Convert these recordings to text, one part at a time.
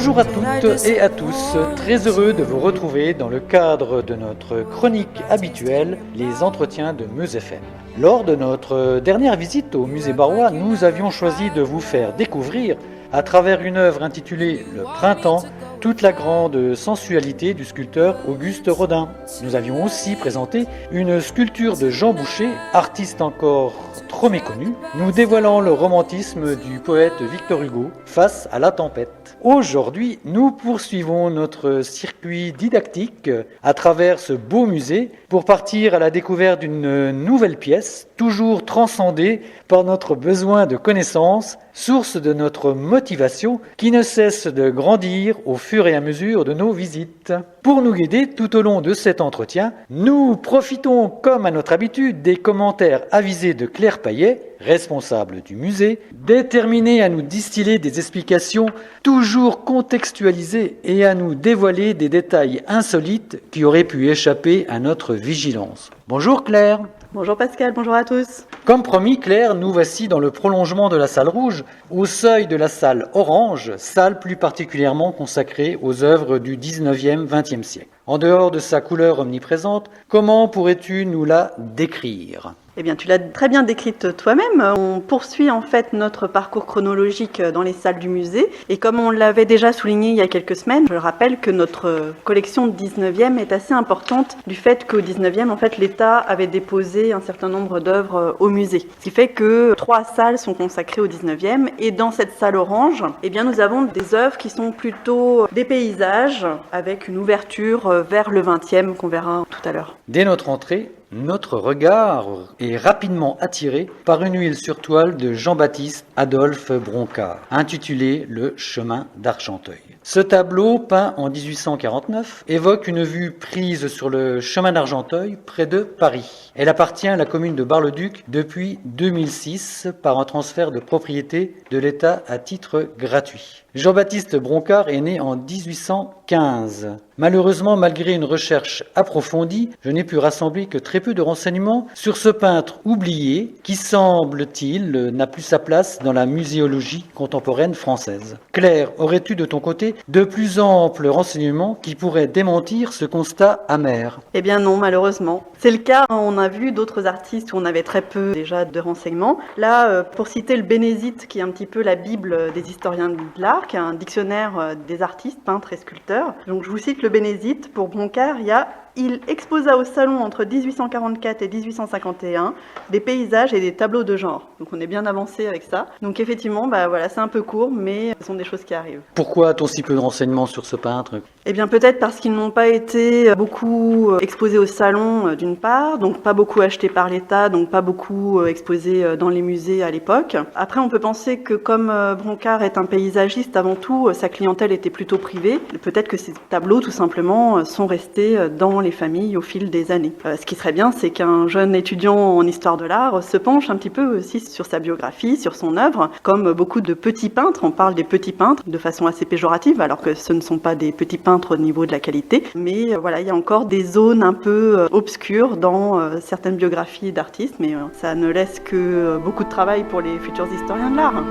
Bonjour à toutes et à tous, très heureux de vous retrouver dans le cadre de notre chronique habituelle, les entretiens de Meuse FM. Lors de notre dernière visite au musée Barrois, nous avions choisi de vous faire découvrir, à travers une œuvre intitulée Le Printemps, toute la grande sensualité du sculpteur Auguste Rodin. Nous avions aussi présenté une sculpture de Jean Boucher, artiste encore trop méconnu, nous dévoilant le romantisme du poète Victor Hugo face à la tempête. Aujourd'hui, nous poursuivons notre circuit didactique à travers ce beau musée pour partir à la découverte d'une nouvelle pièce, toujours transcendée par notre besoin de connaissance, source de notre motivation qui ne cesse de grandir au fur et à mesure de nos visites. Pour nous guider tout au long de cet entretien, nous profitons comme à notre habitude des commentaires avisés de Claire Payet, responsable du musée, déterminée à nous distiller des explications toujours contextualisées et à nous dévoiler des détails insolites qui auraient pu échapper à notre vigilance. Bonjour Claire. Bonjour Pascal, bonjour à tous. Comme promis Claire, nous voici dans le prolongement de la salle rouge, au seuil de la salle orange, salle plus particulièrement consacrée aux œuvres du 19e, 20e siècle. En dehors de sa couleur omniprésente, comment pourrais-tu nous la décrire ? Eh bien, tu l'as très bien décrite toi-même. On poursuit en fait notre parcours chronologique dans les salles du musée. Et comme on l'avait déjà souligné il y a quelques semaines, je rappelle que notre collection de 19e est assez importante du fait qu'au 19e, en fait, l'État avait déposé un certain nombre d'œuvres au musée. Ce qui fait que 3 salles sont consacrées au 19e. Et dans cette salle orange, eh bien, nous avons des œuvres qui sont plutôt des paysages avec une ouverture vers le 20e qu'on verra tout à l'heure. Dès notre entrée, notre regard est rapidement attiré par une huile sur toile de Jean-Baptiste Adolphe Broncard, intitulée Le chemin d'Argenteuil. Ce tableau, peint en 1849, évoque une vue prise sur le chemin d'Argenteuil, près de Paris. Elle appartient à la commune de Bar-le-Duc depuis 2006 par un transfert de propriété de l'État à titre gratuit. Jean-Baptiste Broncard est né en 1815. Malheureusement, malgré une recherche approfondie, je n'ai pu rassembler que très peu de renseignements sur ce peintre oublié qui, semble-t-il, n'a plus sa place dans la muséologie contemporaine française. Claire, aurais-tu de ton côté de plus amples renseignements qui pourraient démentir ce constat amer ? Eh bien non, malheureusement. C'est le cas, on a vu d'autres artistes où on avait très peu déjà de renseignements. Là, pour citer le Bénézite, qui est un petit peu la Bible des historiens de l'art, qui est un dictionnaire des artistes, peintres et sculpteurs. Donc je vous cite le Bénézite. Pour Broncard, il exposa au salon entre 1844 et 1851 des paysages et des tableaux de genre. Donc on est bien avancé avec ça. Donc effectivement, voilà, c'est un peu court, mais ce sont des choses qui arrivent. Pourquoi a-t-on si peu de renseignements sur ce peintre ? Eh bien peut-être parce qu'ils n'ont pas été beaucoup exposés au salon d'une part, donc pas beaucoup achetés par l'État, donc pas beaucoup exposés dans les musées à l'époque. Après on peut penser que comme Broncard est un paysagiste avant tout, sa clientèle était plutôt privée. Peut-être que ces tableaux tout simplement sont restés dans les familles au fil des années. Ce qui serait bien, c'est qu'un jeune étudiant en histoire de l'art se penche un petit peu aussi sur sa biographie, sur son œuvre. Comme beaucoup de petits peintres, on parle des petits peintres de façon assez péjorative, alors que ce ne sont pas des petits peintres au niveau de la qualité. Mais voilà, il y a encore des zones un peu obscures dans certaines biographies d'artistes, mais ça ne laisse que beaucoup de travail pour les futurs historiens de l'art.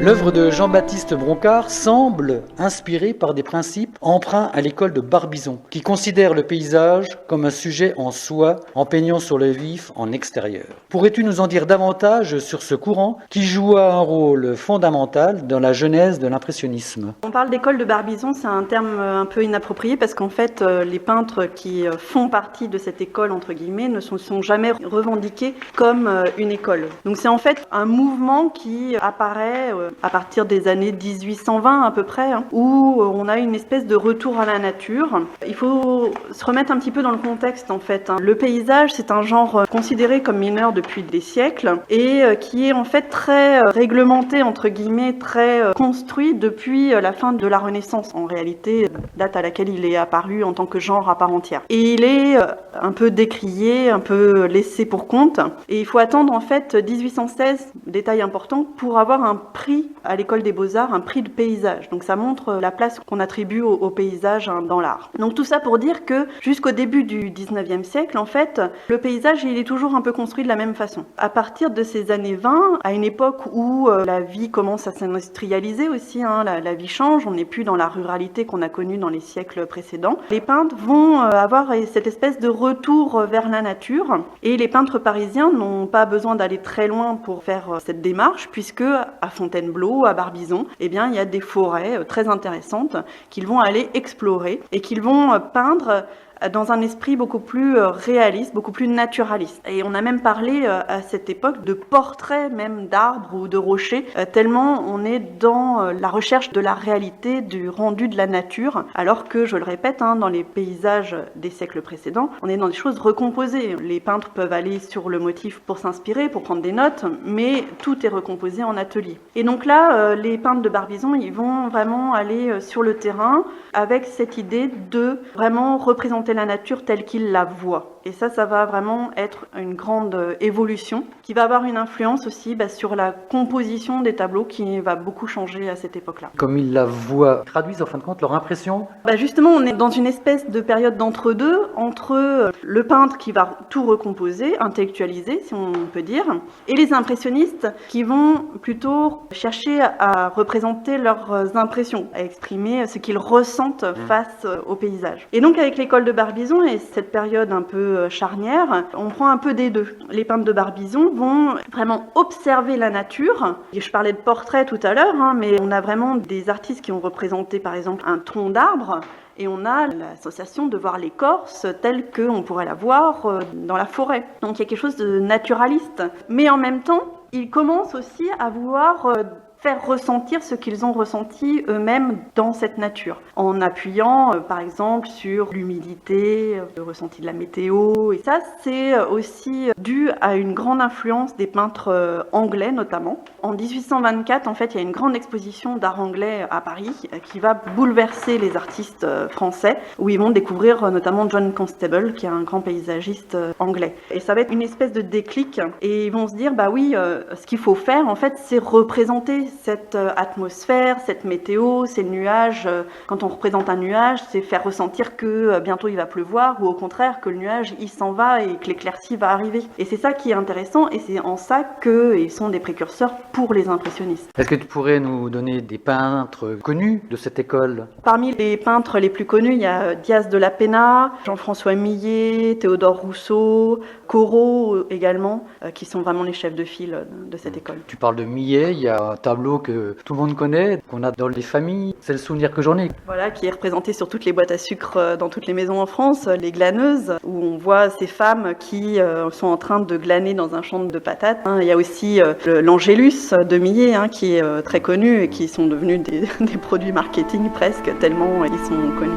L'œuvre de Jean-Baptiste Broncard semble inspirée par des principes emprunts à l'école de Barbizon, qui considère le paysage comme un sujet en soi, en peignant sur le vif en extérieur. Pourrais-tu nous en dire davantage sur ce courant qui joua un rôle fondamental dans la genèse de l'impressionnisme ? On parle d'école de Barbizon, c'est un terme un peu inapproprié parce qu'en fait, les peintres qui font partie de cette école, entre guillemets, ne sont jamais revendiqués comme une école. Donc c'est en fait un mouvement qui apparaît à partir des années 1820 à peu près, où on a une espèce de retour à la nature. Il faut se remettre un petit peu dans le contexte en fait. Le paysage, c'est un genre considéré comme mineur depuis des siècles et qui est en fait très réglementé, entre guillemets, très construit depuis la fin de la Renaissance. En réalité, date à laquelle il est apparu en tant que genre à part entière. Et il est un peu décrié, un peu laissé pour compte. Et il faut attendre en fait 1816, détail important, pour avoir un prix prix à l'école des Beaux-Arts, un prix de paysage. Donc ça montre la place qu'on attribue au paysage dans l'art. Donc tout ça pour dire que jusqu'au début du 19e siècle, en fait, le paysage, il est toujours un peu construit de la même façon. À partir de ces années 20, à une époque où la vie commence à s'industrialiser aussi, la vie change, on n'est plus dans la ruralité qu'on a connue dans les siècles précédents. Les peintres vont avoir cette espèce de retour vers la nature, et les peintres parisiens n'ont pas besoin d'aller très loin pour faire cette démarche, puisque à Fontainebleau, à Barbizon, eh bien, il y a des forêts très intéressantes qu'ils vont aller explorer et qu'ils vont peindre dans un esprit beaucoup plus réaliste, beaucoup plus naturaliste. Et on a même parlé à cette époque de portraits même d'arbres ou de rochers, tellement on est dans la recherche de la réalité, du rendu de la nature, alors que, je le répète, dans les paysages des siècles précédents, on est dans des choses recomposées. Les peintres peuvent aller sur le motif pour s'inspirer, pour prendre des notes, mais tout est recomposé en atelier. Et donc là, les peintres de Barbizon, ils vont vraiment aller sur le terrain avec cette idée de vraiment représenter la nature telle qu'ils la voient. Et ça va vraiment être une grande évolution qui va avoir une influence aussi sur la composition des tableaux qui va beaucoup changer à cette époque-là. Comme ils la voient, traduisent en fin de compte leur impression. Justement, on est dans une espèce de période d'entre-deux, entre le peintre qui va tout recomposer, intellectualiser si on peut dire, et les impressionnistes qui vont plutôt chercher à représenter leurs impressions, à exprimer ce qu'ils ressentent face au paysage. Et donc avec l'école de Barbizon et cette période un peu charnière, on prend un peu des deux. Les peintres de Barbizon vont vraiment observer la nature. Et je parlais de portraits tout à l'heure, mais on a vraiment des artistes qui ont représenté par exemple un tronc d'arbre, et on a l'association de voir l'écorce telle qu'on pourrait la voir dans la forêt. Donc il y a quelque chose de naturaliste. Mais en même temps, ils commencent aussi à vouloir faire ressentir ce qu'ils ont ressenti eux-mêmes dans cette nature, en appuyant par exemple sur l'humidité, le ressenti de la météo. Et ça, c'est aussi dû à une grande influence des peintres anglais notamment. En 1824, en fait, il y a une grande exposition d'art anglais à Paris qui va bouleverser les artistes français, où ils vont découvrir notamment John Constable, qui est un grand paysagiste anglais. Et ça va être une espèce de déclic, et ils vont se dire, ce qu'il faut faire, en fait, c'est représenter cette atmosphère, cette météo, ces nuages. Quand on représente un nuage, c'est faire ressentir que bientôt il va pleuvoir, ou au contraire que le nuage il s'en va et que l'éclaircie va arriver. Et c'est ça qui est intéressant, et c'est en ça qu'ils sont des précurseurs pour les impressionnistes. Est-ce que tu pourrais nous donner des peintres connus de cette école? Parmi les peintres les plus connus, il y a Diaz de la Peña, Jean-François Millet, Théodore Rousseau, Corot également, qui sont vraiment les chefs de file de cette école. Tu parles de Millet, il y a un tableau que tout le monde connaît, qu'on a dans les familles, c'est le souvenir que j'en ai. Voilà, qui est représenté sur toutes les boîtes à sucre dans toutes les maisons en France, les glaneuses, où on voit ces femmes qui sont en train de glaner dans un champ de patates. Il y a aussi l'Angélus de Millet, qui est très connu et qui sont devenus des produits marketing presque, tellement ils sont connus.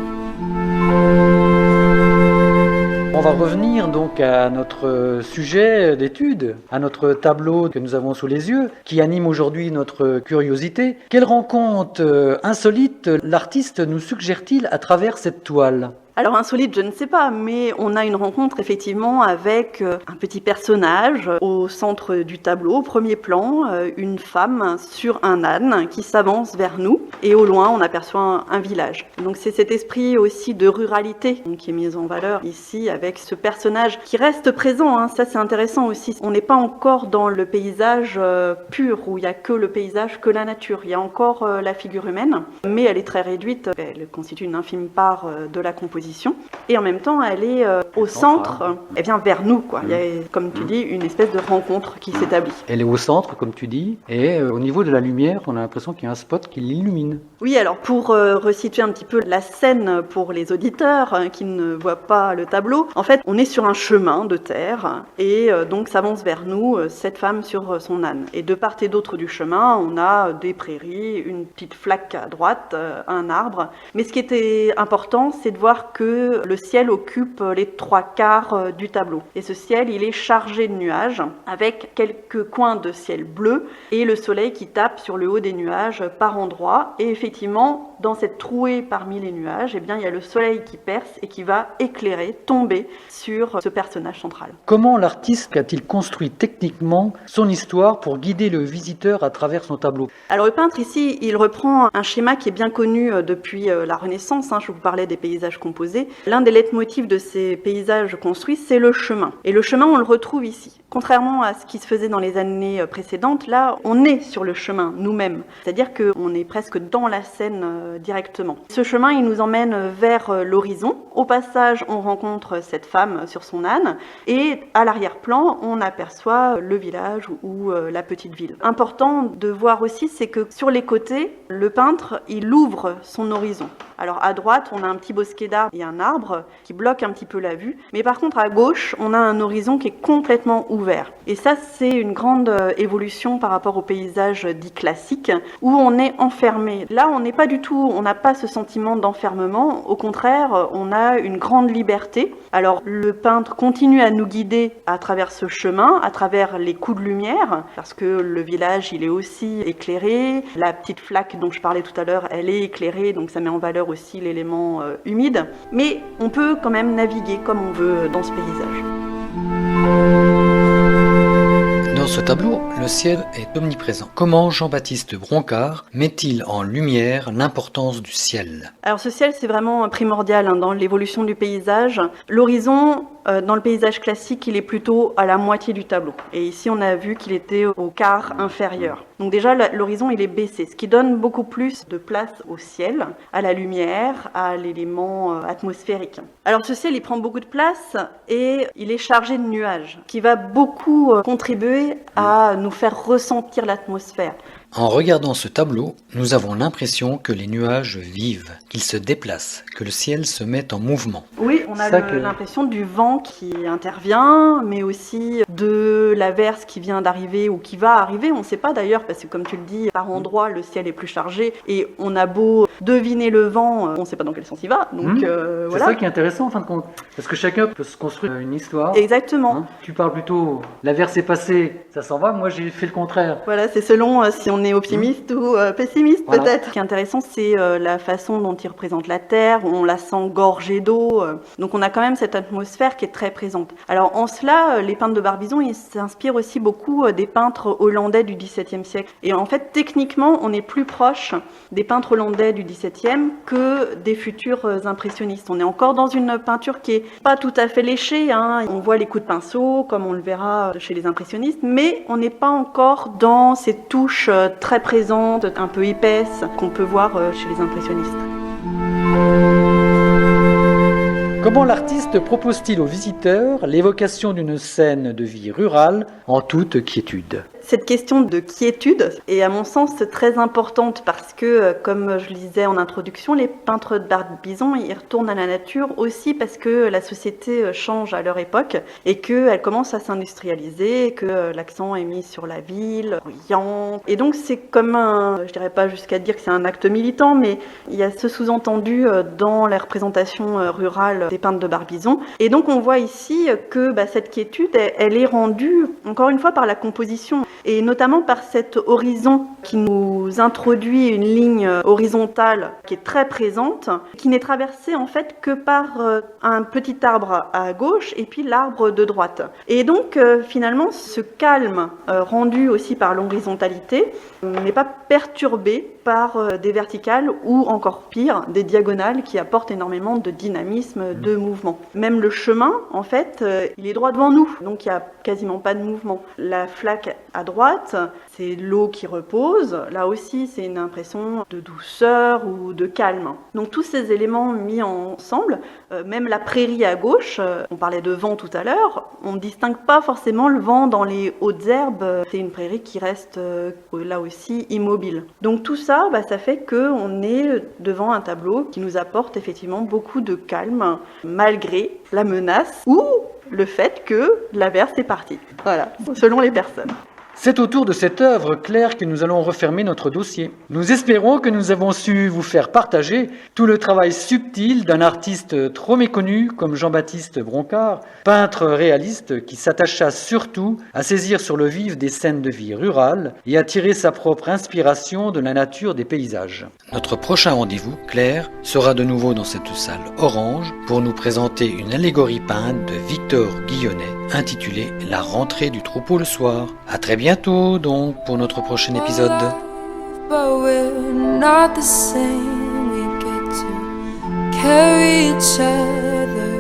On va revenir donc à notre sujet d'étude, à notre tableau que nous avons sous les yeux, qui anime aujourd'hui notre curiosité. Quelle rencontre insolite l'artiste nous suggère-t-il à travers cette toile ? Alors insolite, je ne sais pas, mais on a une rencontre effectivement avec un petit personnage au centre du tableau, au premier plan, une femme sur un âne qui s'avance vers nous, et au loin on aperçoit un village. Donc c'est cet esprit aussi de ruralité qui est mis en valeur ici avec ce personnage qui reste présent, ça c'est intéressant aussi. On n'est pas encore dans le paysage pur où il n'y a que le paysage, que la nature. Il y a encore la figure humaine, mais elle est très réduite, elle constitue une infime part de la composition. Et en même temps, elle est au centre, elle vient vers nous, quoi. Il y a, comme tu dis, une espèce de rencontre qui s'établit. Elle est au centre, comme tu dis, et au niveau de la lumière, on a l'impression qu'il y a un spot qui l'illumine. Oui, alors pour resituer un petit peu la scène pour les auditeurs qui ne voient pas le tableau, en fait, on est sur un chemin de terre, et donc s'avance vers nous cette femme sur son âne. Et de part et d'autre du chemin, on a des prairies, une petite flaque à droite, un arbre. Mais ce qui était important, c'est de voir que le ciel occupe les 3/4 du tableau. Et ce ciel, il est chargé de nuages, avec quelques coins de ciel bleu et le soleil qui tape sur le haut des nuages par endroits. Et effectivement, dans cette trouée parmi les nuages, eh bien, il y a le soleil qui perce et qui va éclairer, tomber sur ce personnage central. Comment l'artiste a-t-il construit techniquement son histoire pour guider le visiteur à travers son tableau? Alors le peintre ici, il reprend un schéma qui est bien connu depuis la Renaissance. Je vous parlais des paysages composés. L'un des leitmotifs de ces paysages construits, c'est le chemin. Et le chemin, on le retrouve ici. Contrairement à ce qui se faisait dans les années précédentes, là, on est sur le chemin nous-mêmes. C'est-à-dire qu'on est presque dans la scène directement. Ce chemin, il nous emmène vers l'horizon. Au passage, on rencontre cette femme sur son âne. Et à l'arrière-plan, on aperçoit le village ou la petite ville. Important de voir aussi, c'est que sur les côtés, le peintre, il ouvre son horizon. Alors à droite, on a un petit bosquet d'arbres et un arbre qui bloque un petit peu la vue. Mais par contre, à gauche, on a un horizon qui est complètement ouvert. Et ça, c'est une grande évolution par rapport au paysage dit classique, où on est enfermé. Là, on n'est pas du tout, on n'a pas ce sentiment d'enfermement. Au contraire, on a une grande liberté. Alors le peintre continue à nous guider à travers ce chemin, à travers les coups de lumière, parce que le village, il est aussi éclairé. La petite flaque dont je parlais tout à l'heure, elle est éclairée, donc ça met en valeur aussi l'élément humide. Mais on peut quand même naviguer comme on veut dans ce paysage. Dans ce tableau, le ciel est omniprésent. Comment Jean-Baptiste Broncard met-il en lumière l'importance du ciel? Alors ce ciel, c'est vraiment primordial dans l'évolution du paysage. L'horizon, dans le paysage classique, il est plutôt à la moitié du tableau. Et ici, on a vu qu'il était au quart inférieur. Donc déjà, l'horizon, il est baissé, ce qui donne beaucoup plus de place au ciel, à la lumière, à l'élément atmosphérique. Alors ce ciel, il prend beaucoup de place et il est chargé de nuages, qui va beaucoup contribuer à nous faire ressentir l'atmosphère. En regardant ce tableau, nous avons l'impression que les nuages vivent, qu'ils se déplacent, que le ciel se met en mouvement. Oui, on a l'impression du vent qui intervient, mais aussi de l'averse qui vient d'arriver ou qui va arriver. On ne sait pas d'ailleurs, parce que comme tu le dis, par endroits, le ciel est plus chargé et on a beau deviner le vent, on ne sait pas dans quel sens il va. Donc, c'est voilà. ça qui est intéressant en fin de compte, parce que chacun peut se construire une histoire. Exactement. Tu parles plutôt, l'averse est passée, ça s'en va, moi j'ai fait le contraire. Voilà, c'est selon si on est optimiste ou pessimiste voilà. Peut-être. Ce qui est intéressant, c'est la façon dont il représente la Terre, on la sent gorgée d'eau, donc on a quand même cette atmosphère qui est très présente. Alors en cela, les peintres de Barbizon, ils s'inspirent aussi beaucoup des peintres hollandais du XVIIe siècle. Et en fait, techniquement, on est plus proche des peintres hollandais du XVIIe que des futurs impressionnistes. On est encore dans une peinture qui est pas tout à fait léchée, On voit les coups de pinceau, comme on le verra chez les impressionnistes, mais on n'est pas encore dans ces touches très présentes, un peu épaisses, qu'on peut voir chez les impressionnistes. Comment l'artiste propose-t-il aux visiteurs l'évocation d'une scène de vie rurale en toute quiétude? Cette question de quiétude est à mon sens très importante parce que, comme je le disais en introduction, les peintres de Barbizon, ils retournent à la nature aussi parce que la société change à leur époque et qu'elle commence à s'industrialiser, que l'accent est mis sur la ville, bruyante. Et donc c'est comme je dirais pas jusqu'à dire que c'est un acte militant, mais il y a ce sous-entendu dans les représentations rurales des peintres de Barbizon. Et donc on voit ici que cette quiétude, elle est rendue encore une fois par la composition. Et notamment par cet horizon qui nous introduit une ligne horizontale qui est très présente, qui n'est traversée en fait que par un petit arbre à gauche et puis l'arbre de droite. Et donc finalement ce calme rendu aussi par l'horizontalité n'est pas perturbé par des verticales ou encore pire, des diagonales qui apportent énormément de dynamisme, de mouvement. Même le chemin, en fait, il est droit devant nous, donc il n'y a quasiment pas de mouvement. La flaque à droite, c'est l'eau qui repose. Là aussi, c'est une impression de douceur ou de calme. Donc tous ces éléments mis ensemble, même la prairie à gauche, on parlait de vent tout à l'heure, on ne distingue pas forcément le vent dans les hautes herbes. C'est une prairie qui reste là aussi immobile. Donc tout ça, ça fait qu'on est devant un tableau qui nous apporte effectivement beaucoup de calme, malgré la menace ou le fait que l'averse est partie. Voilà, selon les personnes. C'est autour de cette œuvre, Claire, que nous allons refermer notre dossier. Nous espérons que nous avons su vous faire partager tout le travail subtil d'un artiste trop méconnu comme Jean-Baptiste Broncard, peintre réaliste qui s'attacha surtout à saisir sur le vif des scènes de vie rurale et à tirer sa propre inspiration de la nature des paysages. Notre prochain rendez-vous, Claire, sera de nouveau dans cette salle orange pour nous présenter une allégorie peinte de Victor Guillonnet intitulée La rentrée du troupeau le soir. À très bientôt donc pour notre prochain épisode. But we're not the same. We get to carry each other.